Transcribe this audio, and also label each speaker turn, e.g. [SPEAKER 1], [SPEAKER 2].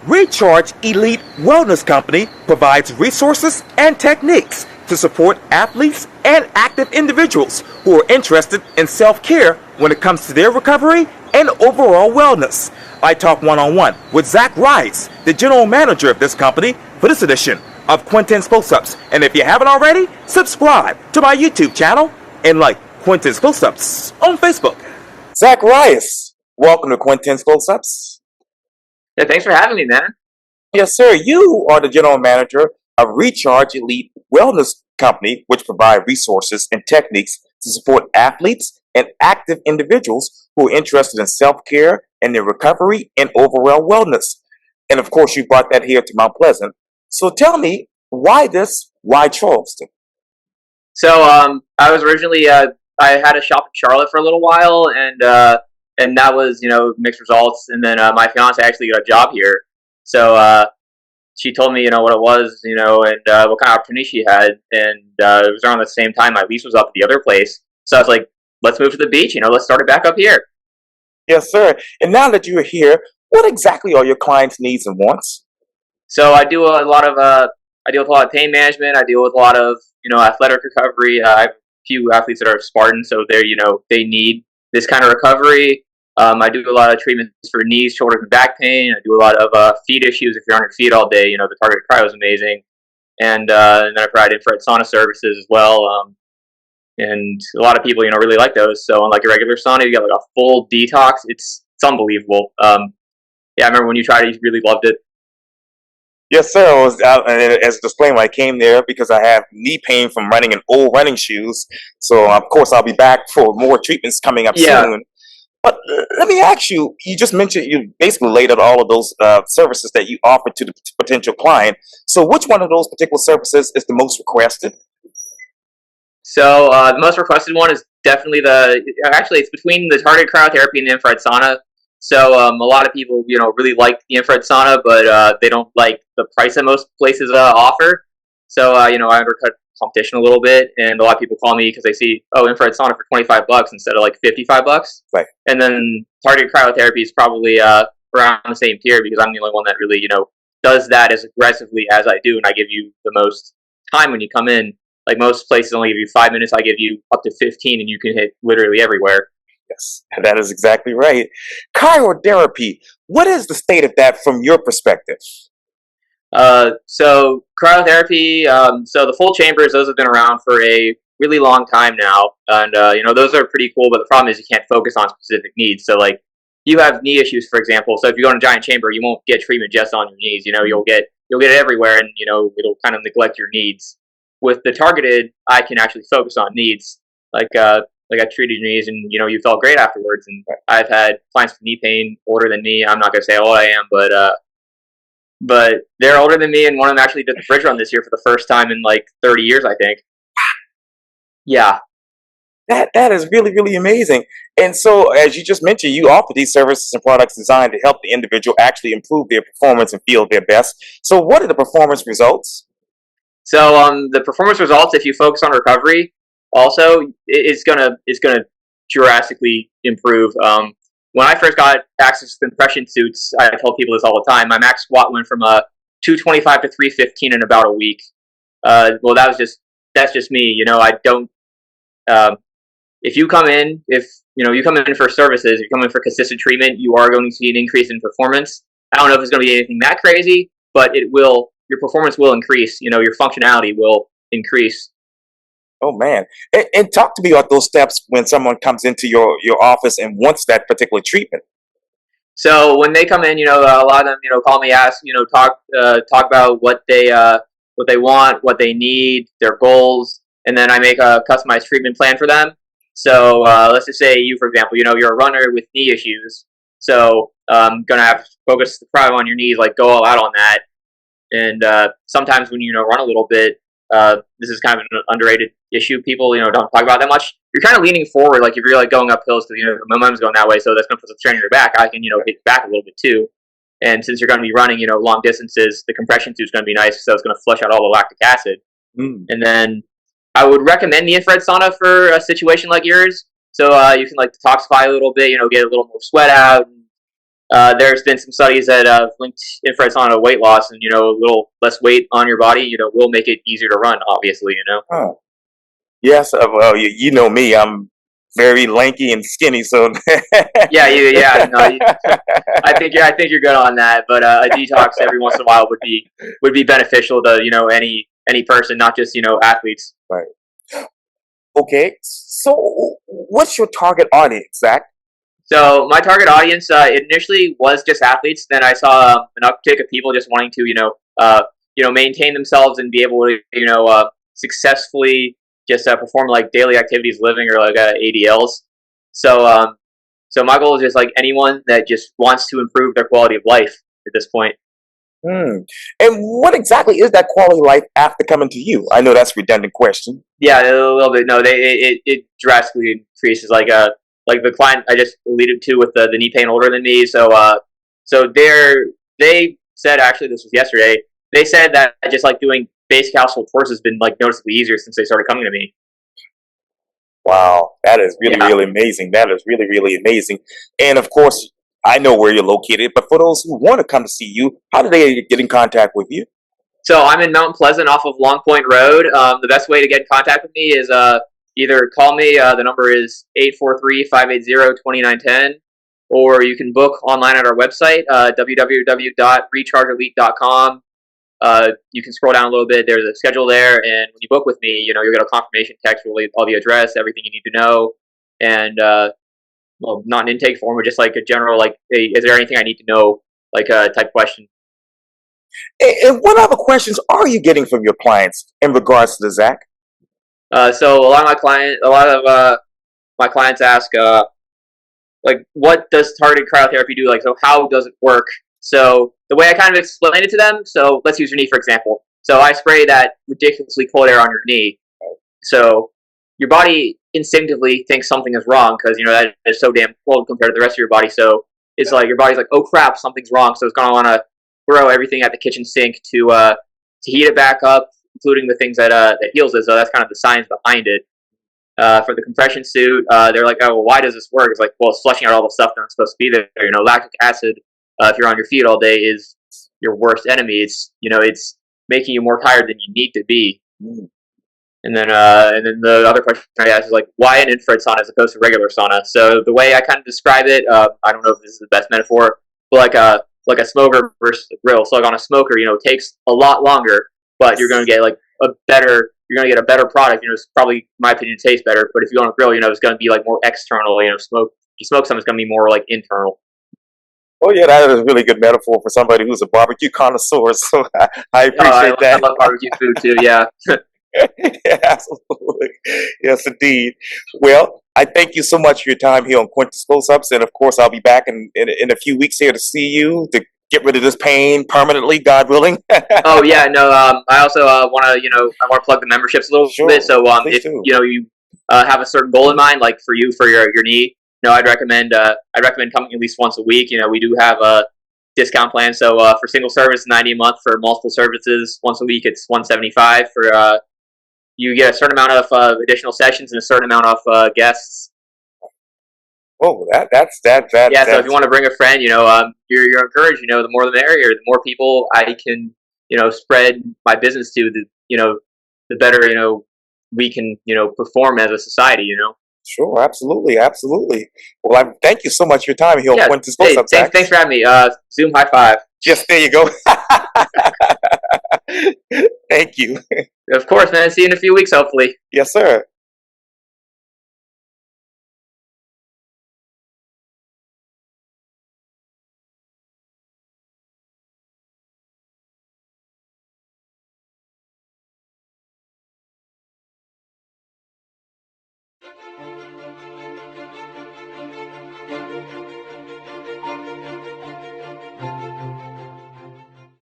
[SPEAKER 1] Recharge Elite Wellness Company provides resources and techniques to support athletes and active individuals who are interested in self-care when it comes to their recovery and overall wellness. I talk one-on-one with Zach Vries, the general manager of this company, for this edition of Quintin's Close-Ups. And if you haven't already, subscribe to my YouTube channel and like Quintin's Close-Ups on Facebook. Zach Vries, welcome to Quintin's Close-Ups.
[SPEAKER 2] Yeah, thanks for having me, man.
[SPEAKER 1] Yes, sir. You are the general manager of Recharge Elite Wellness Company, which provide resources and techniques to support athletes and active individuals who are interested in self-care and their recovery and overall wellness. And of course, you brought that here to Mount Pleasant. So tell me, why Charleston?
[SPEAKER 2] So, I was originally I had a shop in Charlotte for a little while, and that was mixed results. And then my fiance actually got a job here, so she told me what it was, and what kind of opportunity she had, and it was around the same time my lease was up at the other place. So I was like, let's move to the beach, let's start it back up here.
[SPEAKER 1] Yes, sir. And now that you are here, what exactly are your clients' needs and wants?
[SPEAKER 2] So I deal with a lot of pain management. I deal with a lot of athletic recovery. I have a few athletes that are Spartan, so they need this kind of recovery. I do a lot of treatments for knees, shoulders, and back pain. I do a lot of feet issues. If you're on your feet all day, the targeted cryo is amazing. And then I provide infrared sauna services as well. And a lot of people, really like those. So unlike a regular sauna, you get like a full detox. It's unbelievable. Yeah, I remember when you tried it, you really loved it.
[SPEAKER 1] Yes, sir. I was out, and as a disclaimer, I came there because I have knee pain from running in old running shoes. So, of course, I'll be back for more treatments coming up soon. But let me ask you, you just mentioned you basically laid out all of those services that you offer to the potential client. So which one of those particular services is the most requested?
[SPEAKER 2] So the most requested one is definitely it's between the targeted cryotherapy and the infrared sauna. So a lot of people, really like the infrared sauna, but they don't like the price that most places offer. So, I undercut competition a little bit, and a lot of people call me because they see, infrared sauna for $25 instead of like $55.
[SPEAKER 1] Right.
[SPEAKER 2] And then targeted cryotherapy is probably around the same tier because I'm the only one that really, does that as aggressively as I do, and I give you the most time when you come in. Like most places only give you 5 minutes, I give you up to 15, and you can hit literally everywhere.
[SPEAKER 1] Yes, that is exactly right. Cryotherapy, what is the state of that from your perspective?
[SPEAKER 2] So cryotherapy, so the full chambers, those have been around for a really long time now. And, those are pretty cool, but the problem is you can't focus on specific needs. So like you have knee issues, for example. So if you go in a giant chamber, you won't get treatment just on your knees. You'll get it everywhere, and, it'll kind of neglect your needs. With the targeted, I can actually focus on needs. Like I treated your knees, and you felt great afterwards. And I've had clients with knee pain older than me. I'm not gonna say how old I am, but they're older than me, and one of them actually did the bridge run this year for the first time in like 30 years, I think. Yeah.
[SPEAKER 1] That is really, really amazing. And so, as you just mentioned, you offer these services and products designed to help the individual actually improve their performance and feel their best. So, what are the performance results?
[SPEAKER 2] So the performance results, if you focus on recovery, also it's gonna drastically improve. When I first got access to compression suits, I tell people this all the time. My max squat went from 225 to 315 in about a week. Well, that's just me. I don't. If you come in, you come in for services, you come in for consistent treatment, you are going to see an increase in performance. I don't know if it's going to be anything that crazy, but it will. Your performance will increase. Your functionality will increase.
[SPEAKER 1] Oh, man. And talk to me about those steps when someone comes into your office and wants that particular treatment.
[SPEAKER 2] So when they come in, a lot of them, call me, ask, talk about what they want, what they need, their goals, and then I make a customized treatment plan for them. So let's just say you, for example, you're a runner with knee issues. So I'm going to have to focus the crowd on your knees, like go all out on that. And sometimes when run a little bit, this is kind of an underrated issue. People don't talk about that much. You're kind of leaning forward, like if you're like going up hills because the momentum's going that way, so that's going to put some strain on your back. I can hit back a little bit too. And since you're going to be running long distances, the compression suit's going to be nice, so it's going to flush out all the lactic acid. And then I would recommend the infrared sauna for a situation like yours. So you can like detoxify a little bit, get a little more sweat out, there's been some studies that have linked infrared sauna to weight loss, and a little less weight on your body, will make it easier to run. Obviously,
[SPEAKER 1] Huh. Yes, well, you know me. I'm very lanky and skinny, so
[SPEAKER 2] Yeah, no, I think you're good on that. But a detox every once in a while would be beneficial to any person, not just athletes.
[SPEAKER 1] right. Okay, so what's your target audience, Zach?
[SPEAKER 2] So my target audience initially was just athletes. Then I saw an uptick of people just wanting to maintain themselves and be able to successfully just perform like daily activities, living or like ADLs. So so my goal is just like anyone that just wants to improve their quality of life at this point.
[SPEAKER 1] Hmm. And what exactly is that quality of life after coming to you? I know that's a redundant question.
[SPEAKER 2] Yeah, a little bit. No, it drastically increases. Like the client I just alluded to with the knee pain older than me. So they said, actually this was yesterday. They said that just like doing basic household chores has been like noticeably easier since they started coming to me.
[SPEAKER 1] Wow, that is really,
[SPEAKER 2] Yeah.
[SPEAKER 1] really amazing. That is really, really amazing. And of course, I know where you're located, but for those who want to come to see you, how do they get in contact with you?
[SPEAKER 2] So I'm in Mount Pleasant off of Long Point Road. The best way to get in contact with me is either call me. The number is 843-580-2910, or you can book online at our website, www.rechargeelite.com. You can scroll down a little bit. There's a schedule there, and when you book with me, you'll get a confirmation text with all the address, everything you need to know, and well, not an intake form, but just like a general like, hey, is there anything I need to know, like type question.
[SPEAKER 1] And what other questions are you getting from your clients in regards to the Zach?
[SPEAKER 2] So a lot of my clients ask, like, what does targeted cryotherapy do? Like, so how does it work? So the way I kind of explain it to them. So let's use your knee for example. So I spray that ridiculously cold air on your knee. So your body instinctively thinks something is wrong because that is so damn cold compared to the rest of your body. So it's like your body's like, oh crap, something's wrong. So it's gonna want to throw everything at the kitchen sink to heat it back up, including the things that heals it. So that's kind of the science behind it. For the compression suit, they're like, oh, well, why does this work? It's like, well, it's flushing out all the stuff that's supposed to be there. Lactic acid, if you're on your feet all day, is your worst enemy. It's making you more tired than you need to be. And then the other question I asked is like, why an infrared sauna as opposed to regular sauna? So the way I kind of describe it, I don't know if this is the best metaphor, but like a smoker versus a grill. So like on a smoker, it takes a lot longer, but you're going to get like you're going to get a better product. It's probably, in my opinion, tastes better. But if you go on a grill, it's going to be like more external. You smoke something, it's going to be more like internal.
[SPEAKER 1] Oh yeah, that is a really good metaphor for somebody who's a barbecue connoisseur. So I appreciate that.
[SPEAKER 2] I love barbecue food too. Yeah.
[SPEAKER 1] Yeah, absolutely. Yes, indeed. Well, I thank you so much for your time here on Quintin's Close-Ups, and of course, I'll be back in a few weeks here to see you to get rid of this pain permanently, God willing.
[SPEAKER 2] Oh yeah, no. I also want to I want to plug the memberships a little
[SPEAKER 1] Sure,
[SPEAKER 2] bit. So
[SPEAKER 1] please
[SPEAKER 2] if
[SPEAKER 1] do.
[SPEAKER 2] you have a certain goal in mind, like for you for your knee, I'd recommend coming at least once a week. We do have a discount plan. So for single service, 90 a month. For multiple services, once a week, it's 175. For you get a certain amount of additional sessions and a certain amount of guests.
[SPEAKER 1] Oh, that's
[SPEAKER 2] Yeah, so if you want to bring a friend, you're encouraged. The more the merrier. The more people I can, spread my business to, the better, we can, perform as a society.
[SPEAKER 1] sure, absolutely, absolutely. Well, thank you so much for your time here on
[SPEAKER 2] Yeah.
[SPEAKER 1] Quintin's
[SPEAKER 2] Hey,
[SPEAKER 1] Close-Ups,
[SPEAKER 2] thanks for having me. Zoom high five.
[SPEAKER 1] Just there you go. Thank you.
[SPEAKER 2] Of course, man. See you in a few weeks, hopefully.
[SPEAKER 1] Yes, sir.